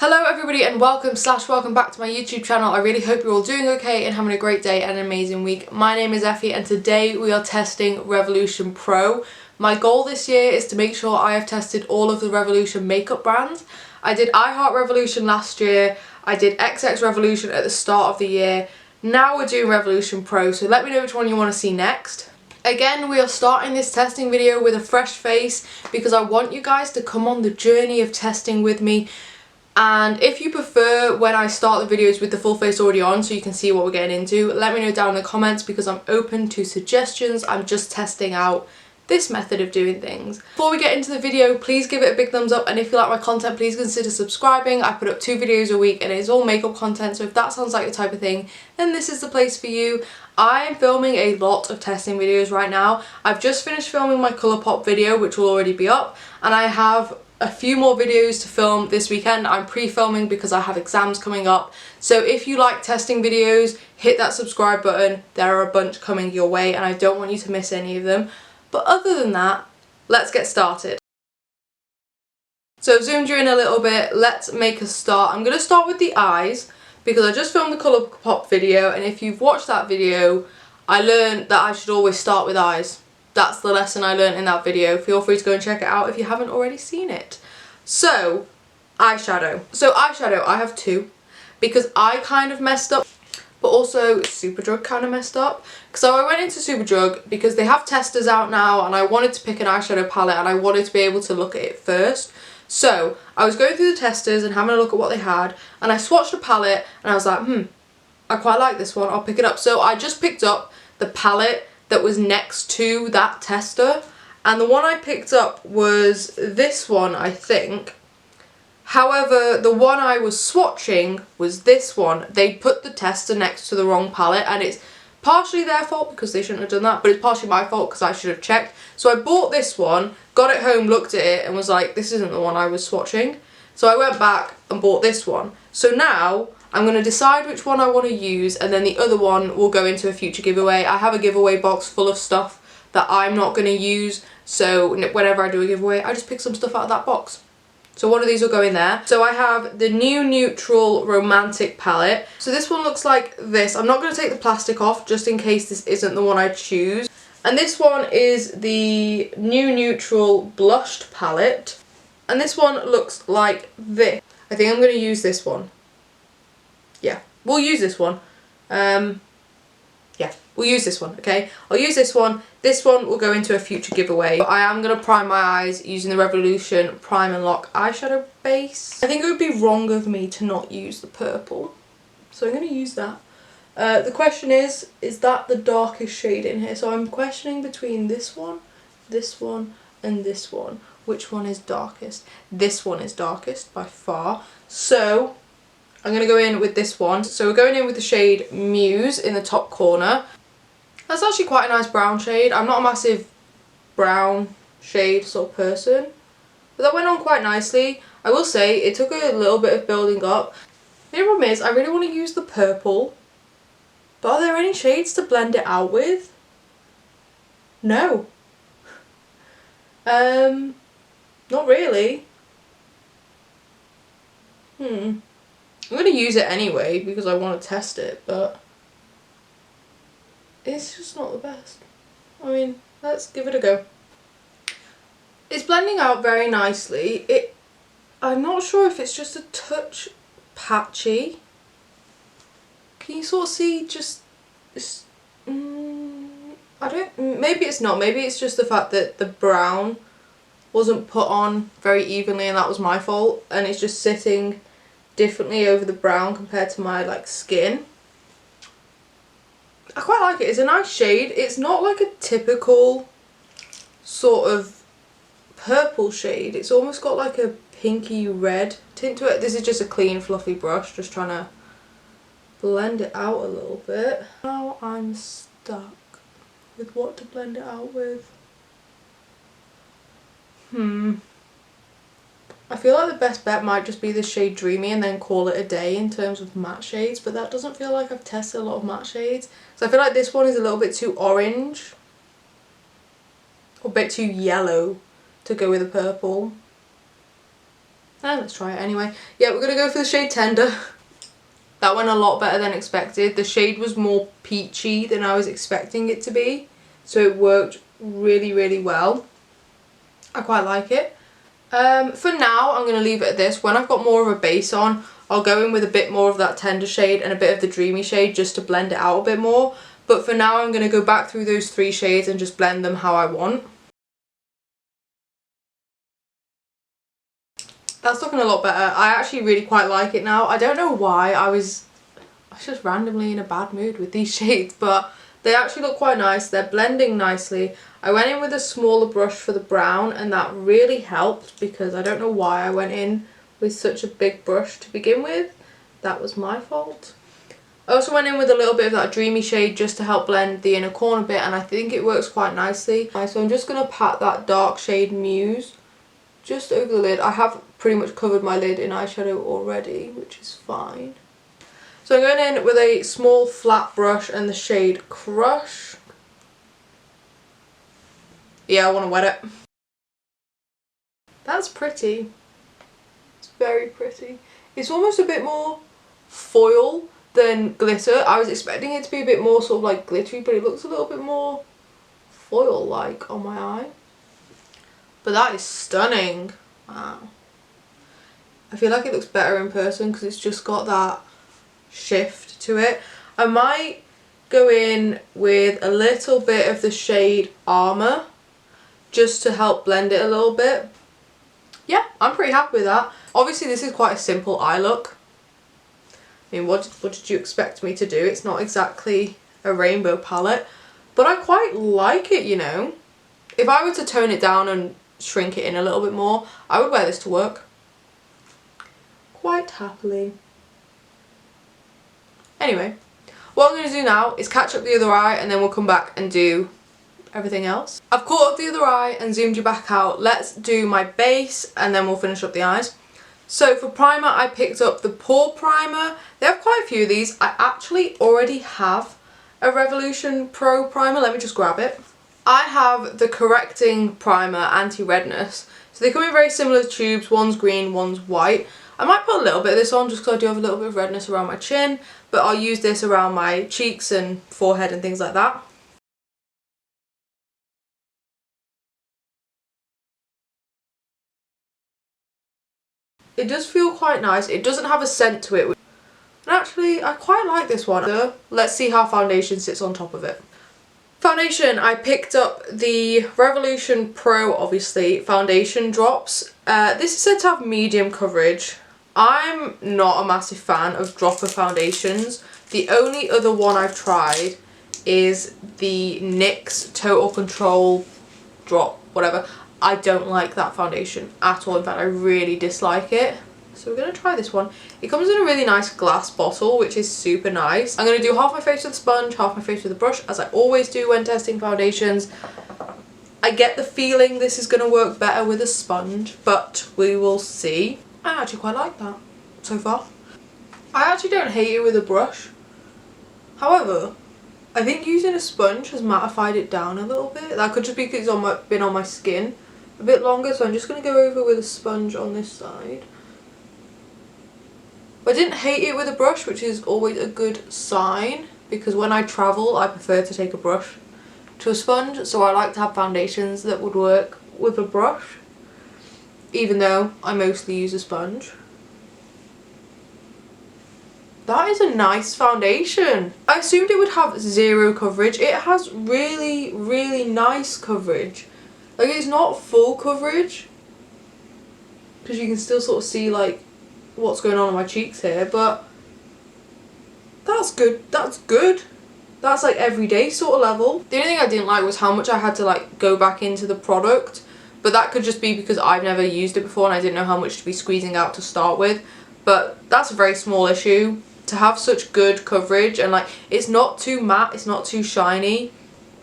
Hello everybody and welcome back to my YouTube channel. I really hope you're all doing okay and having a great day and an amazing week. My name is Effie and today we are testing Revolution Pro. My goal this year is to make sure I have tested all of the Revolution makeup brands. I did I Heart Revolution last year, I did XX Revolution at the start of the year. Now we're doing Revolution Pro, so let me know which one you want to see next. Again, we are starting this testing video with a fresh face because I want you guys to come on the journey of testing with me. And if you prefer when I start the videos with the full face already on so you can see what we're getting into, let me know down in the comments because I'm open to suggestions. I'm just testing out this method of doing things. Before we get into the video, please give it a big thumbs up, and if you like my content, please consider subscribing. I put up 2 videos a week and it's all makeup content, so if that sounds like the type of thing, then this is the place for you. I am filming a lot of testing videos right now. I've just finished filming my Colourpop video, which will already be up, and I have a few more videos to film this weekend. I'm pre-filming because I have exams coming up. So if you like testing videos, hit that subscribe button. There are a bunch coming your way and I don't want you to miss any of them. But other than that, let's get started. So I've zoomed you in a little bit. Let's make a start. I'm going to start with the eyes because I just filmed the Colourpop video, and if you've watched that video, I learned that I should always start with eyes. That's the lesson I learned in that video. Feel free to go and check it out if you haven't already seen it. So, eyeshadow. So eyeshadow, I have 2 because I kind of messed up, but also Superdrug kind of messed up. So I went into Superdrug because they have testers out now and I wanted to pick an eyeshadow palette and I wanted to be able to look at it first. So I was going through the testers and having a look at what they had, and I swatched a palette and I was like, I quite like this one, I'll pick it up. So I just picked up the palette that was next to that tester, and the one I picked up was this one, I think. However, the one I was swatching was this one. They put the tester next to the wrong palette, and it's partially their fault because they shouldn't have done that, but it's partially my fault because I should have checked. So I bought this one, got it home, looked at it and was like, this isn't the one I was swatching. So I went back and bought this one. So now I'm going to decide which one I want to use, and then the other one will go into a future giveaway. I have a giveaway box full of stuff that I'm not going to use, so whenever I do a giveaway I just pick some stuff out of that box. So one of these will go in there. So I have the New Neutral Romantic palette. So this one looks like this. I'm not going to take the plastic off just in case this isn't the one I choose. And this one is the New Neutral Blushed palette. And this one looks like this. I think I'm going to use this one. Yeah, we'll use this one. Yeah, we'll use this one, okay? I'll use this one. This one will go into a future giveaway. I am going to prime my eyes using the Revolution Prime and Lock eyeshadow base. I think it would be wrong of me to not use the purple, so I'm going to use that. The question is that the darkest shade in here? So I'm questioning between this one, and this one. Which one is darkest? This one is darkest by far. So I'm going to go in with this one. So we're going in with the shade Muse in the top corner. That's actually quite a nice brown shade. I'm not a massive brown shade sort of person, but that went on quite nicely. I will say it took a little bit of building up. The problem is I really want to use the purple, but are there any shades to blend it out with? No. Not really. I'm going to use it anyway because I want to test it, but it's just not the best. I mean, let's give it a go. It's blending out very nicely. I'm not sure if it's just a touch patchy. Can you sort of see just this? I don't, maybe it's not. Maybe it's just the fact that the brown wasn't put on very evenly and that was my fault, and it's just sitting differently over the brown compared to my like skin. I quite like it. It's a nice shade. It's not like a typical sort of purple shade. It's almost got like a pinky red tint to it. This is just a clean fluffy brush, just trying to blend it out a little bit. Now I'm stuck with what to blend it out with. I feel like the best bet might just be the shade Dreamy and then call it a day in terms of matte shades, but that doesn't feel like I've tested a lot of matte shades. So I feel like this one is a little bit too orange, or a bit too yellow to go with the purple. Let's try it anyway. Yeah, we're going to go for the shade Tender. That went a lot better than expected. The shade was more peachy than I was expecting it to be. So it worked really, really well. I quite like it. For now, I'm going to leave it at this. When I've got more of a base on, I'll go in with a bit more of that Tender shade and a bit of the Dreamy shade just to blend it out a bit more. But for now, I'm going to go back through those 3 shades and just blend them how I want. That's looking a lot better. I actually really quite like it now. I don't know why. I was just randomly in a bad mood with these shades, but they actually look quite nice. They're blending nicely. I went in with a smaller brush for the brown, and that really helped because I don't know why I went in with such a big brush to begin with. That was my fault. I also went in with a little bit of that Dreamy shade just to help blend the inner corner bit, and I think it works quite nicely. So I'm just going to pat that dark shade Muse just over the lid. I have pretty much covered my lid in eyeshadow already, which is fine. So I'm going in with a small flat brush and the shade Crush. Yeah, I want to wet it. That's pretty. It's very pretty. It's almost a bit more foil than glitter. I was expecting it to be a bit more sort of like glittery, but it looks a little bit more foil-like on my eye. But that is stunning. Wow. I feel like it looks better in person because it's just got that shift to it. I might go in with a little bit of the shade Armor just to help blend it a little bit. Yeah, I'm pretty happy with that. Obviously this is quite a simple eye look. I mean, what did you expect me to do? It's not exactly a rainbow palette, but I quite like it, you know. If I were to tone it down and shrink it in a little bit more, I would wear this to work. Quite happily. Anyway, what I'm going to do now is catch up the other eye and then we'll come back and do everything else. I've caught up the other eye and zoomed you back out. Let's do my base and then we'll finish up the eyes. So for primer, I picked up the Pore Primer. They have quite a few of these. I actually already have a Revolution Pro primer. Let me just grab it. I have the Correcting Primer Anti-Redness. So they come in very similar tubes. One's green, one's white. I might put a little bit of this on just because I do have a little bit of redness around my chin, but I'll use this around my cheeks and forehead and things like that. It does feel quite nice. It doesn't have a scent to it. And actually, I quite like this one. Let's see how foundation sits on top of it. Foundation, I picked up the Revolution Pro, obviously, foundation drops. This is said to have medium coverage. I'm not a massive fan of dropper foundations. The only other one I've tried is the NYX Total Control drop, whatever. I don't like that foundation at all. In fact, I really dislike it. So we're going to try this one. It comes in a really nice glass bottle, which is super nice. I'm going to do half my face with a sponge, half my face with a brush, as I always do when testing foundations. I get the feeling this is going to work better with a sponge, but we will see. I actually quite like that so far. I actually don't hate it with a brush. However, I think using a sponge has mattified it down a little bit. That could just be because it's been on my skin a bit longer, so I'm just going to go over with a sponge on this side. I didn't hate it with a brush, which is always a good sign, because when I travel I prefer to take a brush to a sponge, so I like to have foundations that would work with a brush, even though I mostly use a sponge. That is a nice foundation. I assumed it would have zero coverage. It has really, really nice coverage. Like, it's not full coverage, because you can still sort of see like what's going on my cheeks here, but that's good. That's good. That's like everyday sort of level. The only thing I didn't like was how much I had to like go back into the product, but that could just be because I've never used it before and I didn't know how much to be squeezing out to start with. But that's a very small issue. To have such good coverage, and like, it's not too matte, it's not too shiny.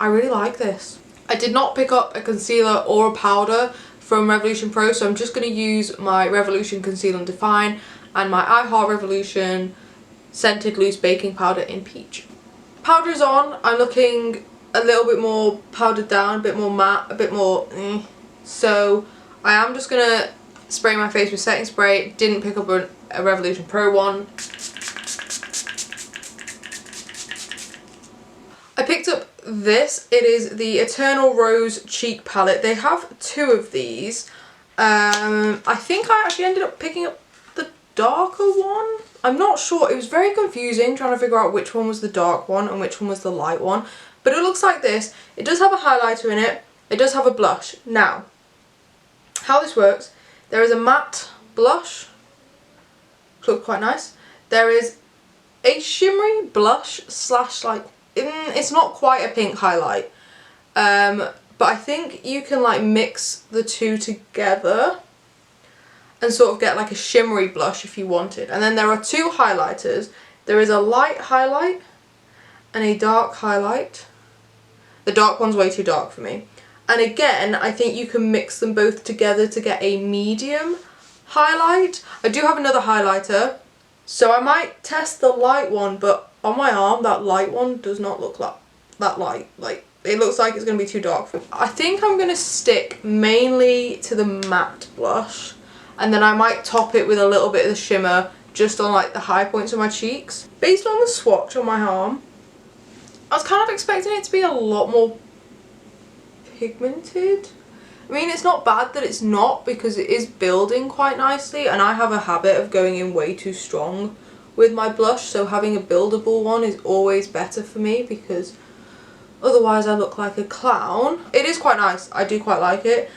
I really like this. I did not pick up a concealer or a powder from Revolution Pro, so I'm just going to use my Revolution Conceal and Define and my I Heart Revolution Scented Loose Baking Powder in Peach. Powder is on. I'm looking a little bit more powdered down, a bit more matte, a bit more so I am just going to spraying my face with setting spray. Didn't pick up a Revolution Pro one. I picked up this. It is the Eternal Rose Cheek Palette. They have 2 of these. I think I actually ended up picking up the darker one. I'm not sure. It was very confusing trying to figure out which one was the dark one and which one was the light one. But it looks like this. It does have a highlighter in it. It does have a blush. Now, how this works, there is a matte blush. Looks quite nice. There is a shimmery blush slash like, it's not quite a pink highlight. But I think you can like mix the 2 together and sort of get like a shimmery blush if you wanted. And then there are 2 highlighters. There is a light highlight and a dark highlight. The dark one's way too dark for me. And again, I think you can mix them both together to get a medium highlight. I do have another highlighter, so I might test the light one, but on my arm, that light one does not look like that light. Like, it looks like it's going to be too dark for me. I think I'm going to stick mainly to the matte blush, and then I might top it with a little bit of the shimmer just on like the high points of my cheeks. Based on the swatch on my arm, I was kind of expecting it to be a lot more pigmented. I mean, it's not bad that it's not, because it is building quite nicely, and I have a habit of going in way too strong with my blush, so having a buildable one is always better for me because otherwise I look like a clown. It is quite nice. I do quite like it.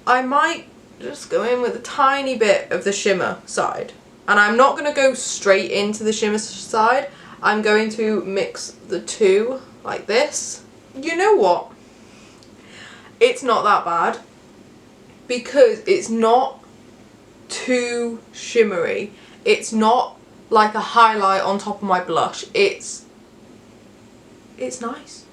I might just go in with a tiny bit of the shimmer side, and I'm not going to go straight into the shimmer side. I'm going to mix the 2 like this. You know what? It's not that bad because it's not too shimmery. It's not like a highlight on top of my blush. It's nice.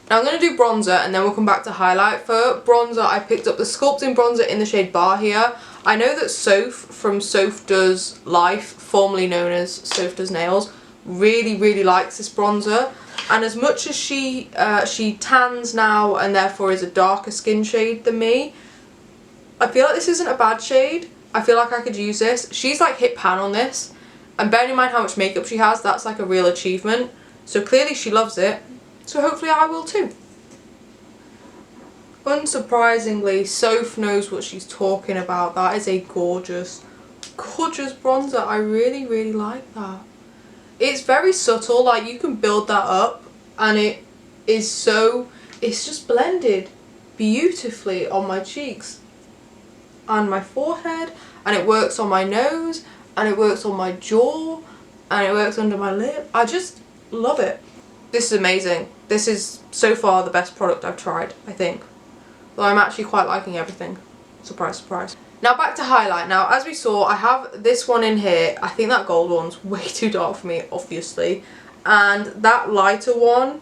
Now I'm going to do bronzer and then we'll come back to highlight. For bronzer, I picked up the Sculpting Bronzer in the shade Bahia. I know that Soph from Soph Does Life, formerly known as Soph Does Nails, really likes this bronzer. And as much as she tans now and therefore is a darker skin shade than me, I feel like this isn't a bad shade. I feel like I could use this. She's like hit pan on this. And bearing in mind how much makeup she has, that's like a real achievement. So clearly she loves it. So hopefully I will too. Unsurprisingly, Soph knows what she's talking about. That is a gorgeous bronzer. I really like that. It's very subtle, like you can build that up and it's just blended beautifully on my cheeks and my forehead, and it works on my nose, and it works on my jaw, and it works under my lip. I just love it. This is amazing. This is so far the best product I've tried, I think. Though I'm actually quite liking everything. Surprise, surprise. Now back to highlight. Now as we saw, I have this one in here. I think that gold one's way too dark for me, obviously. And that lighter one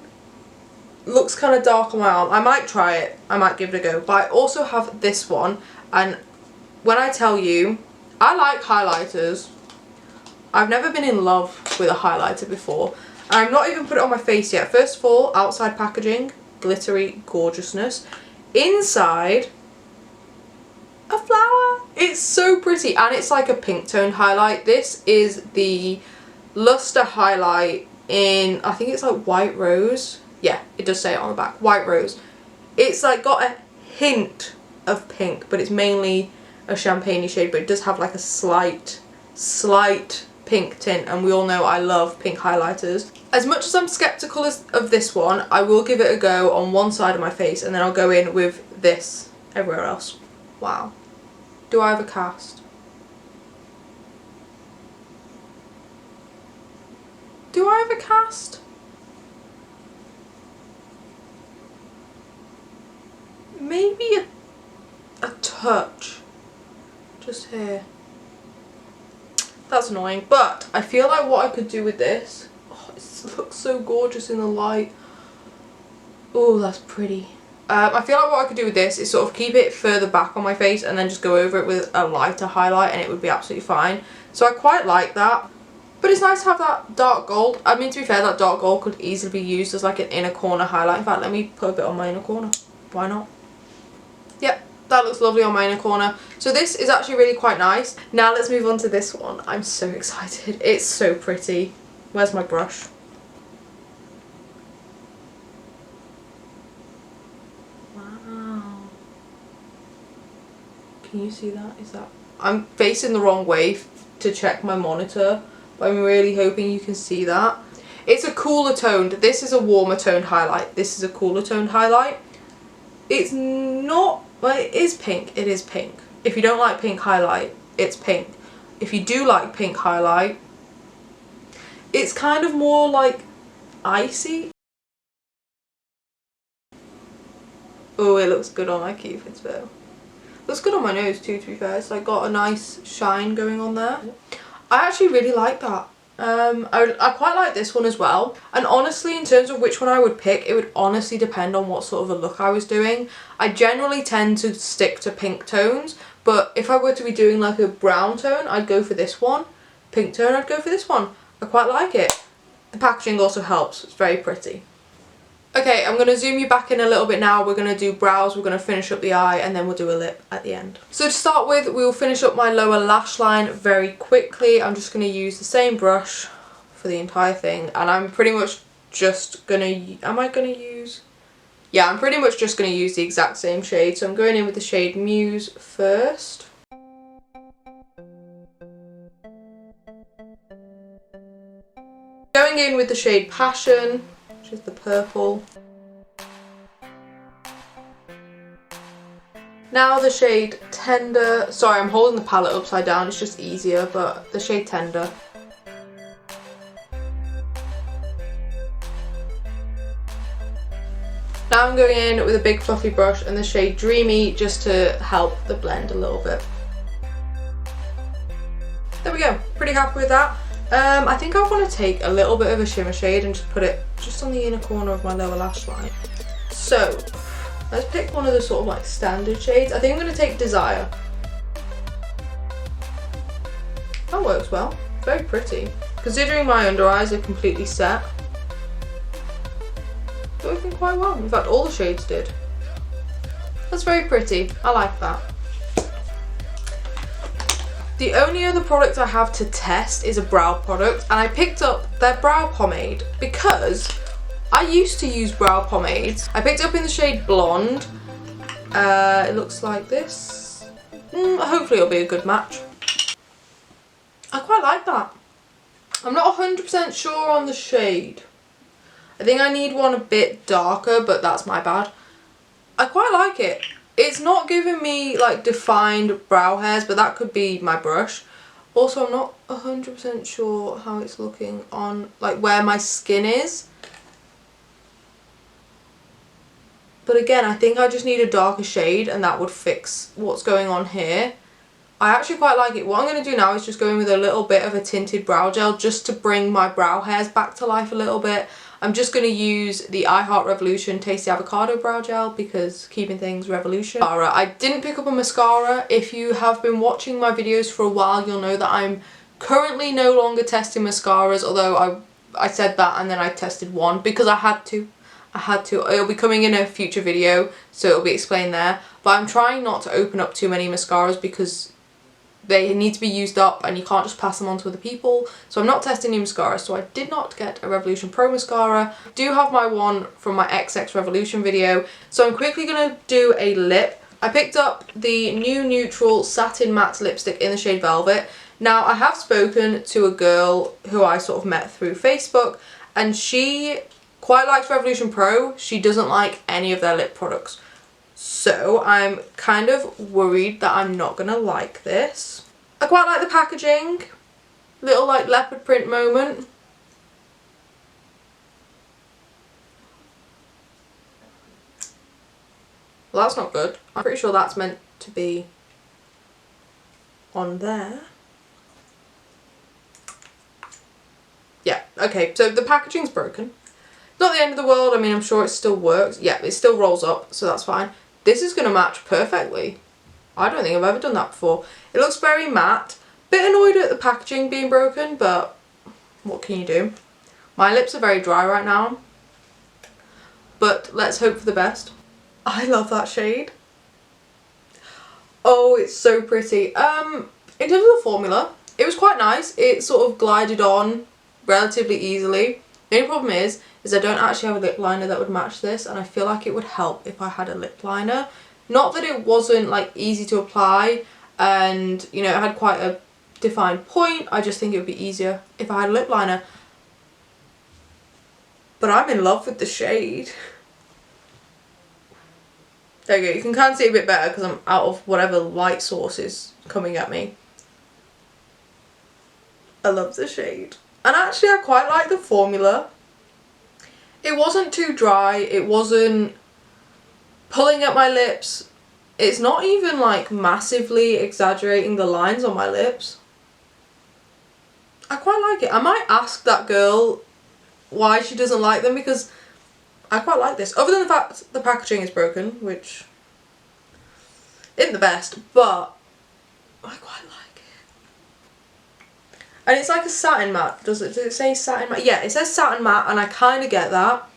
looks kind of dark on my arm. I might try it. I might give it a go. But I also have this one. And when I tell you, I like highlighters. I've never been in love with a highlighter before. And I've not even put it on my face yet. First of all, outside packaging, glittery gorgeousness. Inside, a flower. It's so pretty, and it's like a pink tone highlight. This is the Luster highlight in, I think it's like White Rose. Yeah, it does say it on the back, White Rose. It's like got a hint of pink, but it's mainly a champagne-y shade, but it does have like a slight pink tint, and we all know I love pink highlighters. As much as I'm skeptical of this one, I will give it a go on one side of my face, and then I'll go in with this everywhere else. Wow. Do I have a cast? Do I have a cast? Maybe a touch. Just here. That's annoying, but I feel like what I could do with this, oh, it looks so gorgeous in the light. Oh, that's pretty. I feel like what I could do with this is sort of keep it further back on my face and then just go over it with a lighter highlight, and it would be absolutely fine. So I quite like that. But it's nice to have that dark gold. I mean, to be fair, that dark gold could easily be used as like an inner corner highlight. In fact, let me put a bit on my inner corner. Why not? Yep, That looks lovely on my inner corner. So this is actually really quite nice. Now let's move on to this one. I'm so excited. It's so pretty. Where's my brush? Wow. Can you see that? Is that... I'm facing the wrong way to check my monitor, but I'm really hoping you can see that. It's a cooler toned. This is a warmer toned highlight. This is a cooler toned highlight. It's not... Well, it is pink. It is pink. If you don't like pink highlight, it's pink. If you do like pink highlight, it's kind of more like icy. Oh, it looks good on my Cupid's bow. Looks good on my nose too, to be fair. It's like got a nice shine going on there. I actually really like that. I quite like this one as well. And honestly, in terms of which one I would pick, it would honestly depend on what sort of a look I was doing. I generally tend to stick to pink tones, but if I were to be doing like a brown tone, I'd go for this one. Pink tone, I'd go for this one. I quite like it. The packaging also helps. It's very pretty. Okay, I'm going to zoom you back in a little bit now. We're going to do brows, we're going to finish up the eye, and then we'll do a lip at the end. So to start with, we will finish up my lower lash line very quickly. I'm just going to use the same brush for the entire thing, and I'm pretty much just going to... Am I going to use... Yeah, I'm pretty much just going to use the exact same shade. So I'm going in with the shade Muse first. Going in with the shade Passion, which is the purple. Now the shade Tender. Sorry, I'm holding the palette upside down, it's just easier, but the shade Tender. Now I'm going in with a big fluffy brush and the shade Dreamy just to help the blend a little bit. There we go, pretty happy with that. I think I want to take a little bit of a shimmer shade and just put it just on the inner corner of my lower lash line. So let's pick one of the sort of like standard shades. I think I'm going to take Desire. That works well, very pretty. Considering my under eyes are completely set, it's working quite well. In fact, all the shades did. That's very pretty, I like that. The only other product I have to test is a brow product, and I picked up their brow pomade because I used to use brow pomades. I picked it up in the shade Blonde. It looks like this. Hopefully it'll be a good match. I quite like that. I'm not 100% sure on the shade. I think I need one a bit darker, but that's my bad. I quite like it. It's not giving me like defined brow hairs, but that could be my brush. Also, I'm not 100% sure how it's looking on like where my skin is. But again, I think I just need a darker shade and that would fix what's going on here. I actually quite like it. What I'm going to do now is just go in with a little bit of a tinted brow gel just to bring my brow hairs back to life a little bit. I'm just going to use the I Heart Revolution Tasty Avocado Brow Gel because keeping things revolution. I didn't pick up a mascara. If you have been watching my videos for a while, you'll know that I'm currently no longer testing mascaras, although I said that and then I tested one because I had to. It'll be coming in a future video, so it'll be explained there. But I'm trying not to open up too many mascaras because they need to be used up and you can't just pass them on to other people. So I'm not testing new mascara, so I did not get a Revolution Pro mascara. I do have my one from my XX Revolution video. So I'm quickly going to do a lip. I picked up the new Neutral Satin Matte Lipstick in the shade Velvet. Now I have spoken to a girl who I sort of met through Facebook, and she quite likes Revolution Pro. She doesn't like any of their lip products. So I'm kind of worried that I'm not going to like this. I quite like the packaging. Little like leopard print moment. Well, that's not good. I'm pretty sure that's meant to be on there. Yeah, okay, so the packaging's broken. Not the end of the world. I mean, I'm sure it still works. Yeah, it still rolls up, so that's fine. This is going to match perfectly. I don't think I've ever done that before. It looks very matte. Bit annoyed at the packaging being broken, but what can you do? My lips are very dry right now, but let's hope for the best. I love that shade. Oh, it's so pretty. In terms of the formula, it was quite nice. It sort of glided on relatively easily. The only problem is I don't actually have a lip liner that would match this, and I feel like it would help if I had a lip liner. Not that it wasn't like easy to apply, and you know, it had quite a defined point. I just think it would be easier if I had a lip liner. But I'm in love with the shade. There you go, you can kind of see a bit better because I'm out of whatever light source is coming at me. I love the shade. And actually I quite like the formula. It wasn't too dry, it wasn't pulling at my lips. It's not even like massively exaggerating the lines on my lips. I quite like it. I might ask that girl why she doesn't like them, because I quite like this. Other than the fact the packaging is broken, which isn't the best, but I quite like it. And it's like a satin matte. Does it say satin matte? Yeah, it says satin matte, and I kind of get that.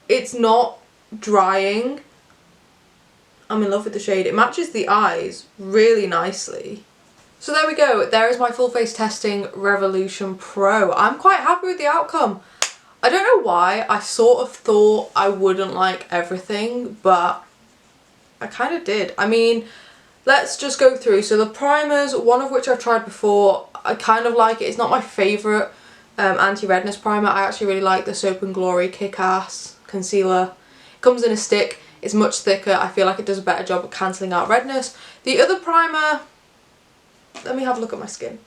It's not drying. I'm in love with the shade. It matches the eyes really nicely. So there we go. There is my full face testing Revolution Pro. I'm quite happy with the outcome. I don't know why. I sort of thought I wouldn't like everything, but I kind of did. I mean, let's just go through. So the primers, one of which I've tried before, I kind of like it. It's not my favourite anti-redness primer. I actually really like the Soap & Glory Kick-Ass Concealer. It comes in a stick. It's much thicker. I feel like it does a better job of cancelling out redness. The other primer, let me have a look at my skin.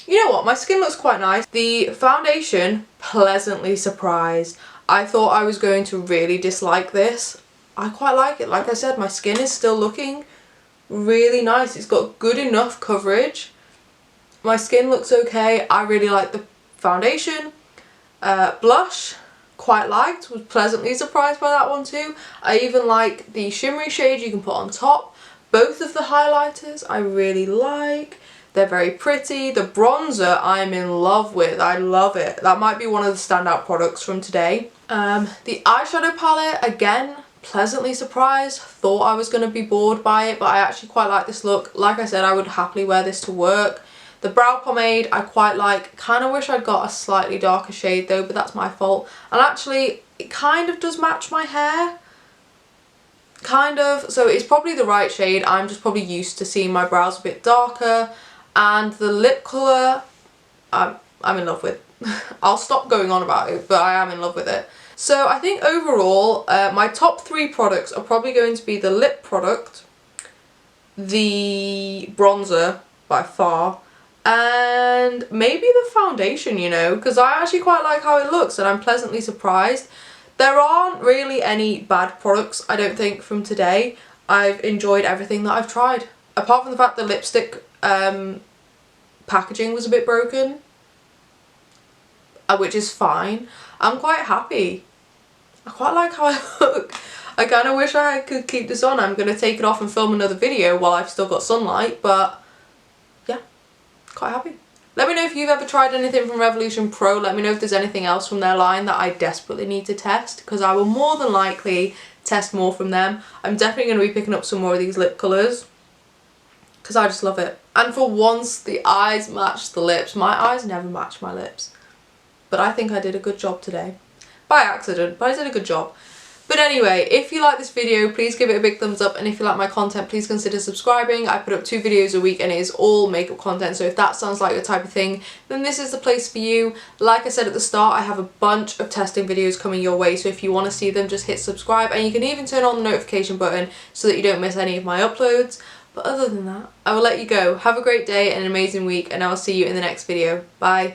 You know what, my skin looks quite nice. The foundation, pleasantly surprised. I thought I was going to really dislike this. I quite like it. Like I said, my skin is still looking really nice. It's got good enough coverage. My skin looks okay. I really like the foundation. Blush, quite liked. Was pleasantly surprised by that one too. I even like the shimmery shade you can put on top. Both of the highlighters I really like. They're very pretty. The bronzer I'm in love with. I love it. That might be one of the standout products from today. The eyeshadow palette, again, pleasantly surprised. Thought I was going to be bored by it, but I actually quite like this look. Like I said, I would happily wear this to work. The brow pomade I quite like. Kind of wish I'd got a slightly darker shade though, but that's my fault. And actually, it kind of does match my hair. Kind of. So it's probably the right shade. I'm just probably used to seeing my brows a bit darker. And the lip colour, I'm in love with. I'll stop going on about it, but I am in love with it. So I think overall, my top 3 products are probably going to be the lip product, the bronzer by far, and maybe the foundation, you know, because I actually quite like how it looks and I'm pleasantly surprised. There aren't really any bad products, I don't think, from today. I've enjoyed everything that I've tried. Apart from the fact the lipstick packaging was a bit broken, which is fine. I'm quite happy. I quite like how I look. I kind of wish I could keep this on. I'm going to take it off and film another video while I've still got sunlight, but yeah, quite happy. Let me know if you've ever tried anything from Revolution Pro. Let me know if there's anything else from their line that I desperately need to test, because I will more than likely test more from them. I'm definitely going to be picking up some more of these lip colours, because I just love it. And for once, the eyes match the lips. My eyes never match my lips. But I think I did a good job today. By accident, but I did a good job. But anyway, if you like this video, please give it a big thumbs up. And if you like my content, please consider subscribing. I put up 2 videos a week and it is all makeup content. So if that sounds like your type of thing, then this is the place for you. Like I said at the start, I have a bunch of testing videos coming your way. So if you want to see them, just hit subscribe. And you can even turn on the notification button so that you don't miss any of my uploads. But other than that, I will let you go. Have a great day and an amazing week, and I will see you in the next video. Bye.